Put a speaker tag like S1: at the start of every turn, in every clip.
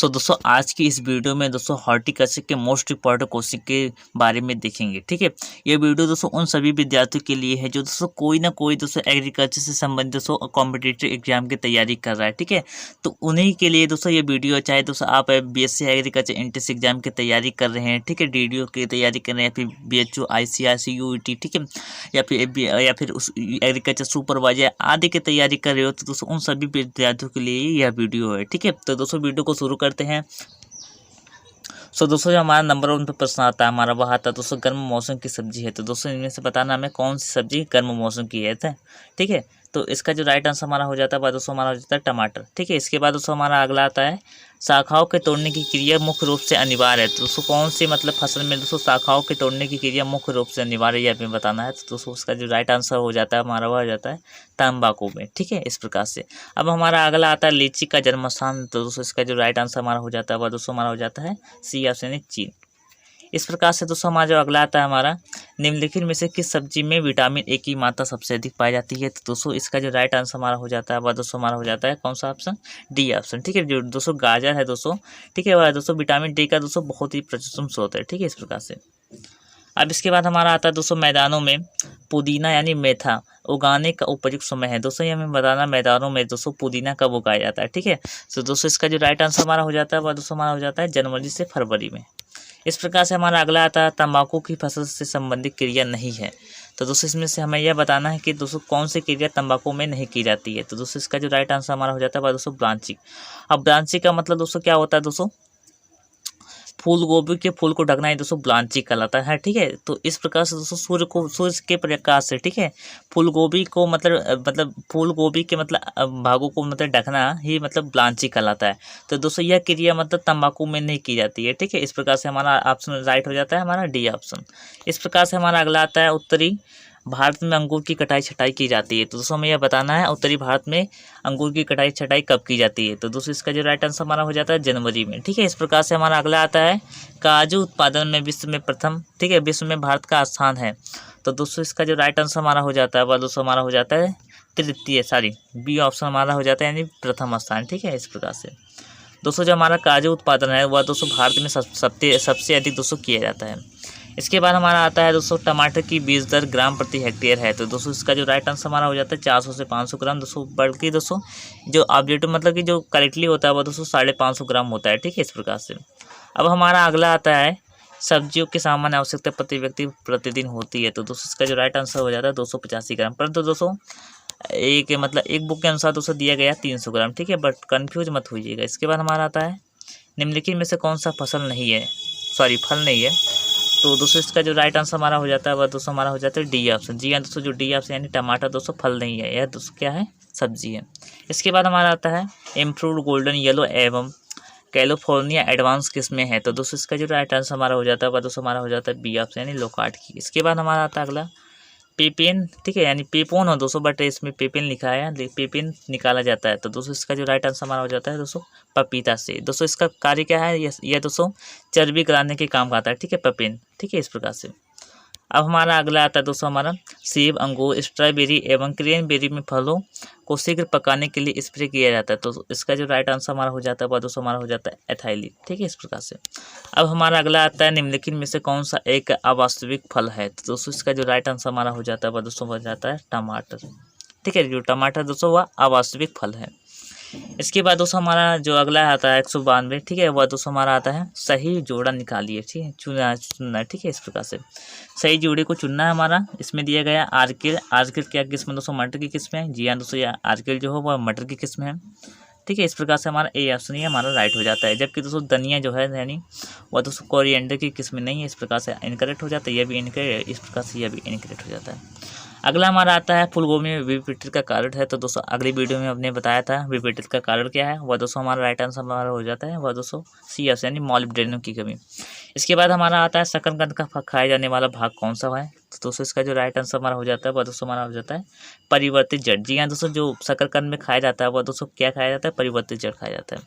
S1: सो दोस्तों आज की इस वीडियो में दोस्तों हॉर्टिकल्चर के मोस्ट इम्पॉर्टेंट क्वेश्चन के बारे में देखेंगे। ठीक है, ये वीडियो दोस्तों उन सभी विद्यार्थियों के लिए है जो दोस्तों कोई ना कोई दोस्तों एग्रीकल्चर से संबंधित दोस्तों कॉम्पिटिटिव एग्जाम की तैयारी कर रहा है। ठीक है, तो उन्हीं के लिए दोस्तों ये वीडियो, चाहे दोस्तों आप BSc एग्रीकल्चर एंट्रेंस एग्जाम की तैयारी कर रहे हैं, ठीक है, DDO की तैयारी कर रहे हैं, या फिर BHO ICRC UET, ठीक है, या फिर उस एग्रीकल्चर सुपरवाइजर आदि की तैयारी कर रहे हो, तो दोस्तों उन सभी विद्यार्थियों के लिए यह वीडियो है। ठीक है, तो दोस्तों वीडियो को शुरू करते हैं। सो दोस्तों जो हमारा नंबर 1 पे प्रश्न आता है हमारा, वह आता है दोस्तों गर्म मौसम की सब्जी है। तो दोस्तों इनमें से बताना हमें कौन सी सब्जी गर्म मौसम की है। ठीक है, तो इसका जो राइट आंसर हमारा हो जाता है वह दोस्तों हमारा हो जाता है टमाटर। ठीक है, इसके बाद दोस्तों हमारा अगला आता है शाखाओं के तोड़ने की क्रिया मुख्य रूप से अनिवार्य है। तो दोस्तों कौन सी मतलब फसल में दोस्तों शाखाओं के तोड़ने की क्रिया मुख्य रूप से अनिवार्य है, यह हमें बताना है। तो दोस्तों उसका जो राइट आंसर हो जाता है हमारा, वह हो जाता है तंबाकू में। ठीक है, इस प्रकार से अब हमारा अगला आता है लीची का जन्म स्थान। तो दोस्तों इसका जो राइट आंसर हमारा हो जाता है वह दोस्तों हमारा हो जाता है सी ऑप्शन चीन। इस प्रकार से दोस्तों हमारा जो अगला आता है हमारा, निम्नलिखित में से किस सब्जी में विटामिन ए की मात्रा सबसे अधिक पाई जाती है। तो दोस्तों इसका जो राइट आंसर हमारा हो जाता है वह दोस्तों हमारा हो जाता है कौन सा ऑप्शन, डी ऑप्शन। ठीक है, जो दोस्तों गाजर है दोस्तों, ठीक है, वह दोस्तों विटामिन डी का दोस्तों बहुत ही प्रशस्त स्रोत है। ठीक है, इस प्रकार से अब इसके बाद हमारा आता है दोस्तों मैदानों में पुदीना यानी मेथा उगाने का उपयुक्त समय है। दोस्तों ये हमें बताना मैदानों में दोस्तों पुदीना कब उगाया जाता है। ठीक है, तो दोस्तों इसका जो राइट आंसर हमारा हो जाता है वह दोस्तों हमारा हो जाता है जनवरी से फरवरी में। इस प्रकार से हमारा अगला आता है तंबाकू की फसल से संबंधित क्रिया नहीं है। तो दोस्तों इसमें से हमें यह बताना है कि दोस्तों कौन सी क्रिया तंबाकू में नहीं की जाती है। तो दोस्तों इसका जो राइट आंसर हमारा हो जाता है वह दोस्तों ब्रांचिंग। अब ब्रांचिंग का मतलब दोस्तों क्या होता है, दोस्तों फूल गोभी के फूल को ढकना ही दोस्तों ब्लांचिंग कहलाता है। ठीक है, तो इस प्रकार से दोस्तों सूर्य के प्रकाश से, ठीक है, फूल गोभी को मतलब फूल गोभी के भागों को ढकना ही ब्लांचिंग कहलाता है। तो दोस्तों यह क्रिया तंबाकू में नहीं की जाती है। ठीक है, इस प्रकार से हमारा ऑप्शन राइट हो जाता है हमारा डी ऑप्शन। इस प्रकार से हमारा अगला आता है उत्तरी भारत में अंगूर की कटाई छटाई की जाती है। तो दोस्तों हमें यह बताना है उत्तरी भारत में अंगूर की कटाई छटाई कब की जाती है। तो दोस्तों इसका जो राइट आंसर हमारा हो जाता है जनवरी में। ठीक है, इस प्रकार से हमारा अगला आता है काजू उत्पादन में विश्व में प्रथम, ठीक है, विश्व में भारत का स्थान है। तो दोस्तों इसका जो राइट आंसर हमारा हो जाता है वह दोस्तों हमारा हो जाता है बी ऑप्शन हमारा हो जाता है यानी प्रथम स्थान। ठीक है, इस प्रकार से दोस्तों जो हमारा काजू उत्पादन है वह दोस्तों भारत में सबसे अधिक दोस्तों किया जाता है। इसके बाद हमारा आता है दोस्तों टमाटर की बीज दर ग्राम प्रति हेक्टेयर है। तो दोस्तों इसका जो राइट आंसर हमारा हो जाता है 400 से 500 ग्राम दोस्तों, बल्कि दोस्तों जो ऑब्जेक्टिव कि जो करेक्टली होता है वो दोस्तों 550 ग्राम होता है। ठीक है, इस प्रकार से अब हमारा अगला आता है सब्जियों की सामान्य आवश्यकता प्रति व्यक्ति प्रतिदिन होती है। तो दोस्तों इसका जो राइट आंसर हो जाता है 285 ग्राम, परंतु दोस्तों एक बुक के अनुसार दोस्तों दिया गया 300 ग्राम। ठीक है, बट कन्फ्यूज मत होइएगा। इसके बाद हमारा आता है निम्नलिखित में से कौन सा फल नहीं है। तो दोस्तों इसका जो राइट आंसर हमारा हो जाता है वह दोस्तों हमारा हो जाता है डी ऑप्शन। जी हाँ दोस्तों, जो डी ऑप्शन यानी टमाटर दोस्तों फल नहीं है, यह दोस्तों क्या है, सब्जी है। इसके बाद हमारा आता है इम्प्रूव्ड गोल्डन येलो एवं कैलिफोर्निया एडवांस किस्में हैं। तो दोस्तों इसका जो राइट आंसर हमारा हो जाता है वह दोस्तों हमारा हो जाता है बी ऑप्शन यानी लोकार्ट की। इसके बाद हमारा आता है अगला पेपेन, ठीक है, यानी पेपोन हो दोस्तों, बट इसमें पेपेन लिखा है, पेपेन निकाला जाता है। तो दोस्तों इसका जो राइट आंसर हमारा हो जाता है दोस्तों पपीता से। दोस्तों इसका कार्य क्या है, यह दोस्तों चर्बी कराने के काम का आता है। ठीक है, पेपेन। ठीक है, इस प्रकार से अब हमारा अगला आता है दोस्तों हमारा सेब, अंगूर, स्ट्रॉबेरी एवं क्रेनबेरी में फलों को शीघ्र पकाने के लिए स्प्रे किया जाता है। तो इसका जो राइट आंसर हमारा हो जाता है वह दोस्तों हमारा हो जाता है एथाइलिन। ठीक है, इस प्रकार से अब हमारा अगला आता है निम्नलिखित में से कौन सा एक अवास्तविक फल है। तो दोस्तों इसका जो राइट आंसर हमारा हो जाता है वह दोस्तों हो जाता है टमाटर। ठीक है, जो टमाटर दोस्तों वह अवास्तविक फल है। इसके बाद दोस्तों हमारा जो अगला आता है 192, ठीक है, वह दोस्तों हमारा आता है सही जोड़ा निकालिए। ठीक है, चुनना। ठीक है, इस प्रकार से सही जोड़े को चुनना है हमारा। इसमें दिया गया आर्किल क्या किस्म दोस्तों, मटर की किस्म है। जी हाँ दोस्तों, यह आर्किल जो है वह मटर की किस्म है। ठीक है, इस प्रकार से हमारा ए ऑप्शन ही हमारा राइट हो जाता है। जबकि दोस्तों धनिया जो है यानी वह दोस्तों कोरिएंडर की किस्म नहीं है। इस प्रकार से इनकरेक्ट हो जाता है, यह भी इनकरेक्ट, इस प्रकार से यह भी इनकरेक्ट हो जाता है। अगला हमारा आता है फूलगोभी में विपिटित का कारण है। तो दोस्तों अगली वीडियो में हमने बताया था विपिटित का कारण क्या है, वह दोस्तों हमारा राइट आंसर हमारा हो जाता है वह दोस्तों सी ऑप्शन यानी मॉलिब्डेनम की कमी। इसके बाद हमारा आता है शकरकंद का खाया जाने वाला भाग कौन सा है। तो दोस्तों इसका जो राइट आंसर हमारा हो जाता है वह दोस्तों हमारा हो जाता है परिवर्तित जड़। जी हाँ दोस्तों, जो शकरकंद में खाया जाता है वह दोस्तों क्या खाया जाता है, परिवर्तित जड़ खाया जाता है।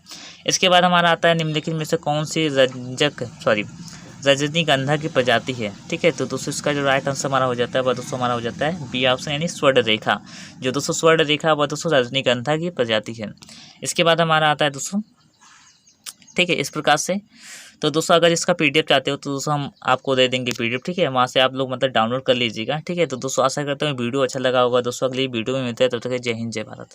S1: इसके बाद हमारा आता है निम्नलिखित में से कौन सी रजनीगंधा की प्रजाति है। ठीक है, तो दोस्तों इसका जो राइट आंसर हमारा हो जाता है वह दोस्तों हमारा हो जाता है बी ऑप्शन यानी स्वर्ण रेखा। जो दोस्तों स्वर्ण रेखा वह दोस्तों रजनीगंधा की प्रजाति है। इसके बाद हमारा आता है दोस्तों ठीक है, इस प्रकार से। तो दोस्तों अगर इसका पीडीएफ चाहते हो तो दोस्तों हम आपको दे देंगे पीडीएफ, ठीक है, वहाँ से आप लोग मतलब डाउनलोड कर लीजिएगा, ठीक है। तो दोस्तों आशा करता हूँ वीडियो अच्छा लगा होगा दोस्तों, अगली वीडियो में मिलते हैं, तब तक जय हिंद जय भारत।